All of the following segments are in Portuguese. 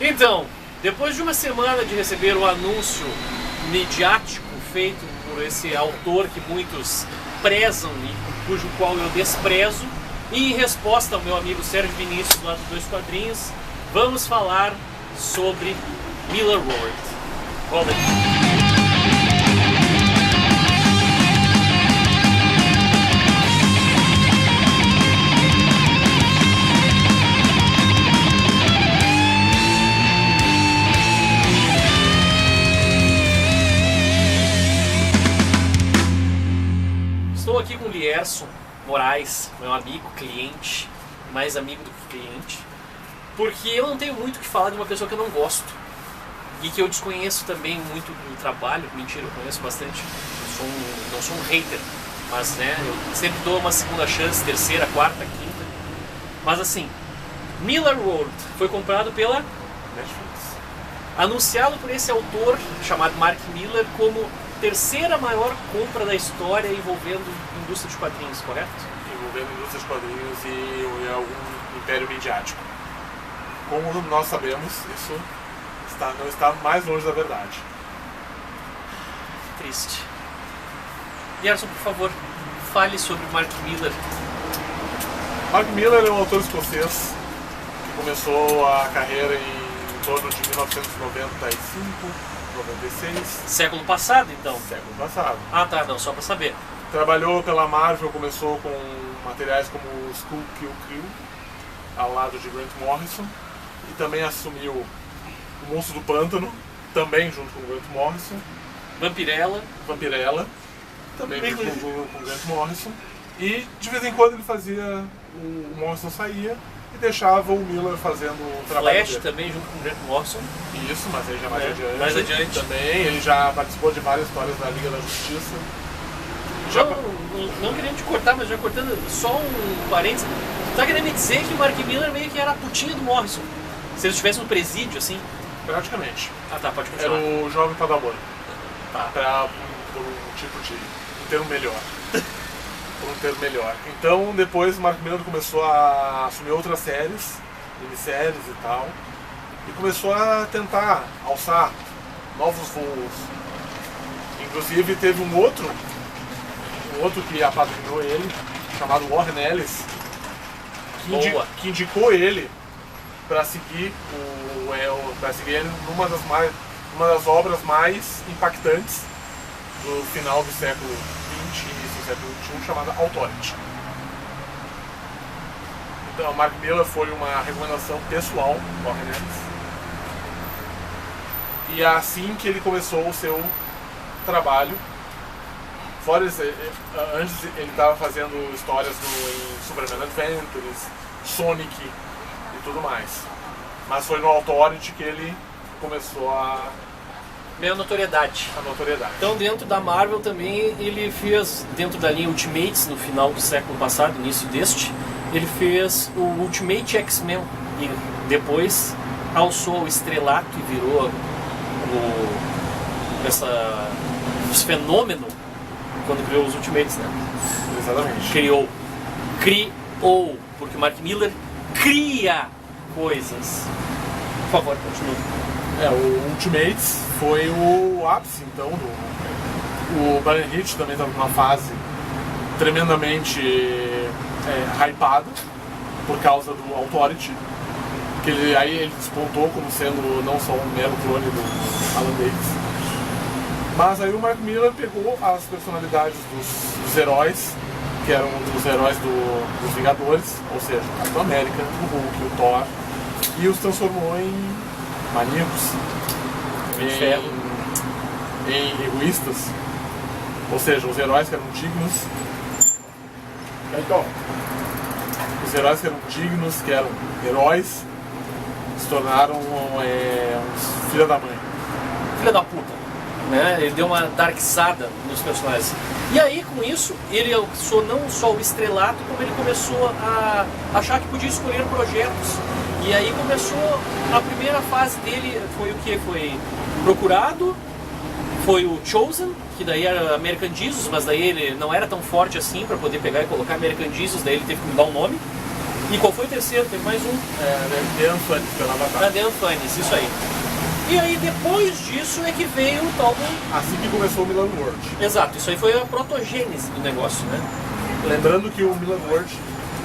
Então, depois de uma semana de receber o anúncio midiático feito por esse autor que muitos prezam e cujo qual eu desprezo, e em resposta ao meu amigo Sérgio Vinícius lá dos Dois Quadrinhos, vamos falar sobre Millarworld. Rola aí. Estou aqui com o Lierson Moraes, meu amigo, cliente, mais amigo do que cliente, porque eu não tenho muito o que falar de uma pessoa que eu não gosto e que eu desconheço também muito do trabalho. Mentira, eu conheço bastante, não sou um hater, mas né, eu sempre dou uma segunda chance, terceira, quarta, quinta. Mas assim, Millarworld foi comprado pela Netflix, anunciado por esse autor chamado Mark Millar como terceira maior compra da história envolvendo indústria de quadrinhos, correto? Envolvendo indústria de quadrinhos e algum império midiático. Como nós sabemos, isso não está mais longe da verdade. Triste. Gerson, por favor, fale sobre Mark Millar. Mark Millar é um autor escocês que começou a carreira em torno de 1995, 96. Século passado, então? Século passado. Ah, tá, não, só pra saber. Trabalhou pela Marvel, começou com materiais como Skull Kill Crew, ao lado de Grant Morrison, e também assumiu o Monstro do Pântano, também junto com Grant Morrison. Vampirella, também junto com Grant Morrison. E de vez em quando ele fazia, o Morrison saía e deixava o Millar fazendo o trabalho Flash dele. também junto com Grant Morrison. Isso, mas aí já mais Mais adiante. Também, ele já participou de várias histórias da Liga da Justiça. Não querendo te cortar, mas já cortando só um parênteses. Tu tá querendo me dizer que o Mark Millar meio que era a putinha do Morrison? Se eles estivessem no presídio, assim? Praticamente. Ah tá, pode continuar. Era o jovem Padawan. Tá. Por um tipo de um termo melhor. Por um termo melhor. Então depois o Mark Millar começou a assumir outras séries, minisséries e tal, e começou a tentar alçar novos voos. Inclusive teve um outro que apadrinhou ele, chamado Warren Ellis, que indicou ele para seguir ele numa das obras mais impactantes do final do século XX e início do século XXI, chamada Authority. Então, Mark Millar foi uma recomendação pessoal do Warren Ellis, e é assim que ele começou o seu trabalho. Fora antes ele estava fazendo histórias em Superman Adventures, Sonic e tudo mais. Mas foi no Authority que ele começou a notoriedade. Então dentro da Marvel também ele fez, dentro da linha Ultimates, no final do século passado, início deste, ele fez o Ultimate X-Men e depois alçou o estrelato e virou esse fenômeno quando criou os Ultimates, né? Exatamente. Criou, porque o Mark Millar cria coisas. Por favor, continue. O Ultimates foi o ápice, então, o Brian Hitch também estava numa fase tremendamente hypada por causa do Authority, que ele despontou como sendo não só um mero clone do Alan Davis. Mas aí o Mark Millar pegou as personalidades dos heróis, que eram os heróis dos Vingadores, ou seja, o Capitão América, o Hulk, o Thor, e os transformou em maníacos, em egoístas, ou seja, os heróis que eram dignos. Os heróis que eram dignos, que eram heróis, se tornaram uns filha da mãe. Filha da puta. Né? Ele deu uma darkzada nos personagens. E aí, com isso, ele alçou não só o estrelato, como ele começou a achar que podia escolher projetos. E aí começou a primeira fase dele, foi o que? Foi Procurado, foi o Chosen, que daí era American Jesus, mas daí ele não era tão forte assim para poder pegar e colocar American Jesus, daí ele teve que mudar o nome. E qual foi o terceiro? Teve mais um. The Unfinished, pela Avatar. The Unfinished, isso aí. E aí depois disso é que veio o tal do... Assim que começou o Milan World. Exato, isso aí foi a protogênese do negócio, né? Lembrando que o Milan World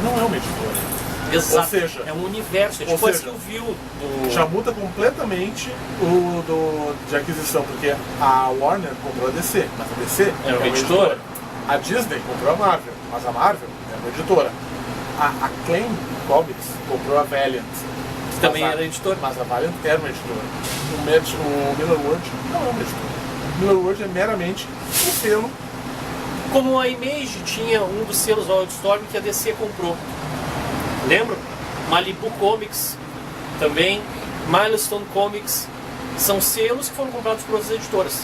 não é uma editora. Exato. Ou seja, é um universo, é tipo assim o View do... já muda completamente o de aquisição, porque a Warner comprou a DC, mas a DC é uma editora. A Disney comprou a Marvel, mas a Marvel é uma editora. A Acclaim Comics comprou a Valiant, que também era editora. Mas a Valiant era uma editora. O Miller World não é uma editora. O Miller World é meramente um selo. Como a Image tinha um dos selos Wildstorm que a DC comprou. Lembra? Malibu Comics também, Milestone Comics, são selos que foram comprados por outras editoras.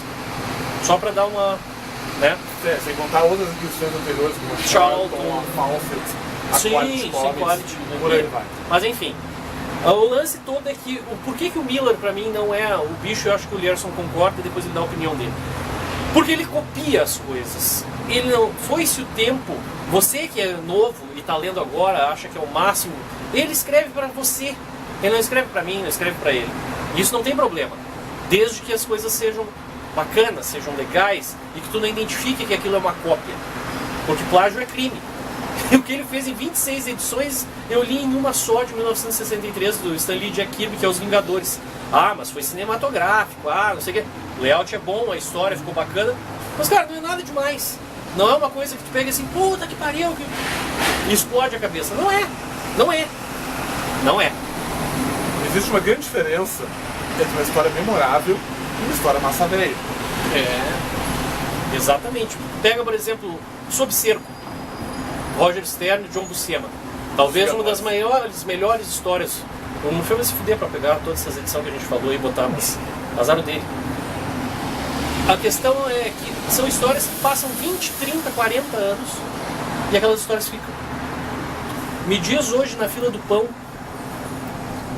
Só para dar uma, né? Sem contar outras edições anteriores, como a Charlton, a Fawcett, a sim, Quality, por aí vai. Mas enfim, o lance todo é que, por que o Miller para mim não é o bicho, eu acho que o Lierson concorda e depois ele dá a opinião dele. Porque ele copia as coisas. Ele não. Foi-se o tempo. Você que é novo e está lendo agora, acha que é o máximo. Ele escreve para você. Ele não escreve para mim, não escreve para ele. Isso não tem problema. Desde que as coisas sejam bacanas, sejam legais e que tu não identifique que aquilo é uma cópia. Porque plágio é crime. O que ele fez em 26 edições, eu li em uma só de 1963 do Stan Lee e Jack Kirby, que é Os Vingadores. Ah, mas foi cinematográfico, não sei o que. O layout é bom, a história ficou bacana. Mas, cara, não é nada demais. Não é uma coisa que tu pega assim, puta que pariu, e explode a cabeça. Não é. Não é. Não é. Existe uma grande diferença entre uma história memorável e uma história massa velha. Exatamente. Pega, por exemplo, Sob Cerco. Roger Stern e John Buscema. Talvez uma das melhores histórias. O filme vai se fuder pra pegar todas essas edições que a gente falou e botar, mas azar dele. A questão é que são histórias que passam 20, 30, 40 anos e aquelas histórias ficam. Me diz hoje na fila do pão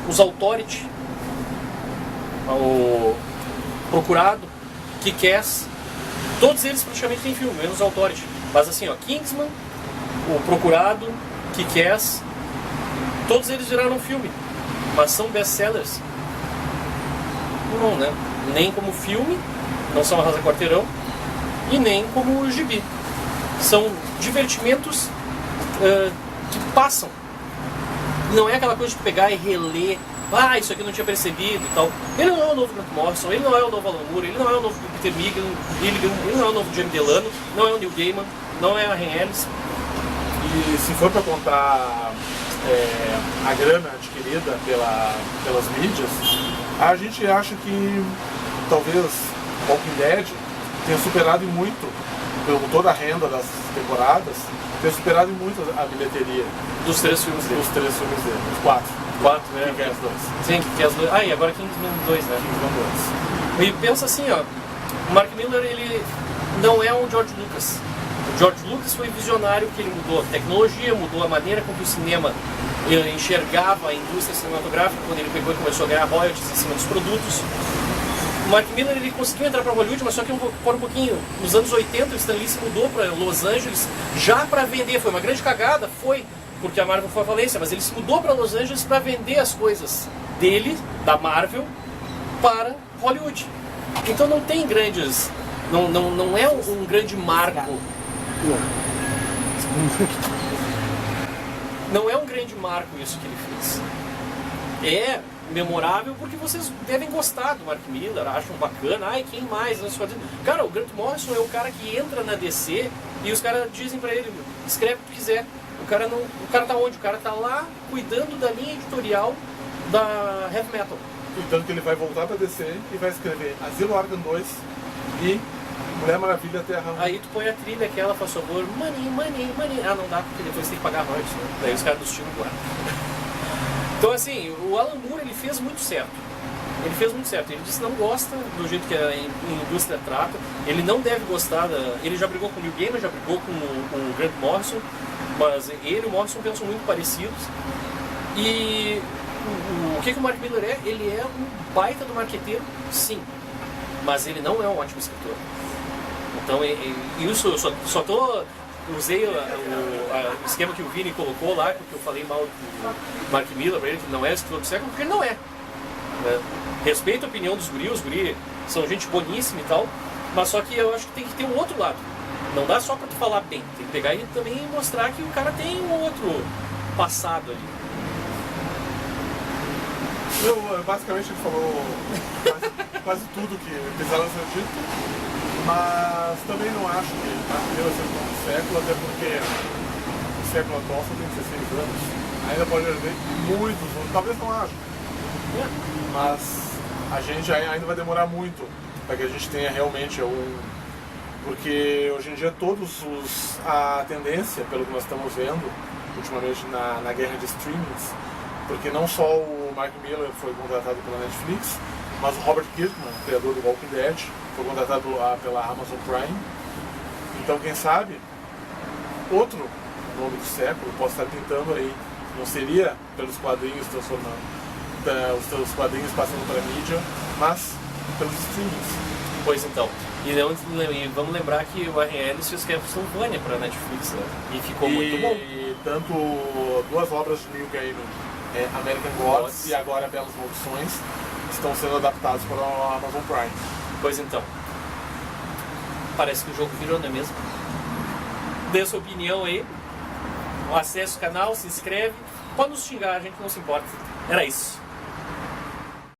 os Authority, o Procurado, Kick-Ass, todos eles praticamente têm filme, menos Authority. Mas assim, ó, Kingsman, o Procurado, Kick-Ass, todos eles viraram filme, mas são best-sellers. Não, né? Nem como filme, não são Arrasa Quarteirão, e nem como gibi. São divertimentos que passam. Não é aquela coisa de pegar e reler, isso aqui eu não tinha percebido e tal. Ele não é o novo Grant Morrison, ele não é o novo Alan Moore, ele não é o novo Peter Milligan, ele não é o novo Jamie Delano, não é o Neil Gaiman, não é a Ren Ellis. E se for para contar a grana adquirida pelas mídias, a gente acha que talvez Walking Dead tenha superado em muito, pelo toda a renda das temporadas, tenha superado em muito a bilheteria dos três filmes dele. Dos três filmes dele, os quatro. Né? Kick-Ass 2. Sim, Kick-Ass 2. E agora Kingsman 2, né? Kingsman 2. E pensa assim, ó, o Mark Miller, ele não é um George Lucas. O George Lucas foi visionário, que ele mudou a tecnologia, mudou a maneira com que o cinema enxergava a indústria cinematográfica, quando ele pegou e começou a ganhar royalties em cima dos produtos. O Mark Miller, ele conseguiu entrar para Hollywood, mas só que por um pouquinho. Nos anos 80, o Stan Lee se mudou para Los Angeles já para vender. Foi uma grande cagada, porque a Marvel foi à falência, mas ele se mudou para Los Angeles para vender as coisas dele, da Marvel, para Hollywood. Então não tem grandes... Não é um grande marco. Não é um grande marco isso que ele fez. É memorável porque vocês devem gostar do Mark Miller, acham bacana. Quem mais? Cara, o Grant Morrison é o cara que entra na DC e os caras dizem pra ele, escreve o que tu quiser. O cara tá onde? O cara tá lá cuidando da linha editorial da Heavy Metal. Portanto que ele vai voltar pra DC e vai escrever Asilo Arkham 2 e Mulher Maravilha Terra 1. Aí tu põe a trilha aquela, faz favor, money. Não dá, porque depois tem que pagar royalties, né? Daí os caras dos tiros guardam. Então assim, o Alan Moore, ele fez muito certo. Ele disse que não gosta do jeito que a indústria trata. Ele não deve gostar Ele já brigou com o Neil Gaiman, já brigou com o Grant Morrison, mas ele e o Morrison pensam muito parecidos. E o que o Mark Miller é? Ele é um baita do marqueteiro, sim. Mas ele não é um ótimo escritor. Então, isso eu só tô usei o esquema que o Vini colocou lá, que eu falei mal do Mark Miller, pra ele, que não é escritor do século, porque ele não é. Né? Respeito a opinião dos guris, os guris são gente boníssima e tal, mas só que eu acho que tem que ter um outro lado. Não dá só pra tu falar bem, tem que pegar e também mostrar que o cara tem um outro passado ali. Basicamente ele falou quase tudo que precisava ser dito, mas também não acho que Mark Miller seja um século, até porque o século atual só tem 16 anos, ainda pode haver muitos, talvez não haja, mas a gente ainda vai demorar muito para que a gente tenha realmente porque hoje em dia a tendência, pelo que nós estamos vendo ultimamente na guerra de streamings, porque não só o Mark Miller foi contratado pela Netflix, mas o Robert Kirkman, criador do Walking Dead, foi contratado pela Amazon Prime. Então, quem sabe, outro nome do século possa estar pintando aí. Não seria pelos quadrinhos os quadrinhos passando para a mídia, mas pelos streamings. Pois então. E vamos lembrar que o Warren Ellis fez Castlevania para a Netflix, né? E ficou muito bom. E tanto duas obras de Neil Gaiman, American Gods e agora Belas Maldições, estão sendo adaptados para a Amazon Prime. Pois então. Parece que o jogo virou, não é mesmo? Dê sua opinião aí. Acesse o canal, se inscreve. Pode nos xingar, a gente não se importa. Era isso.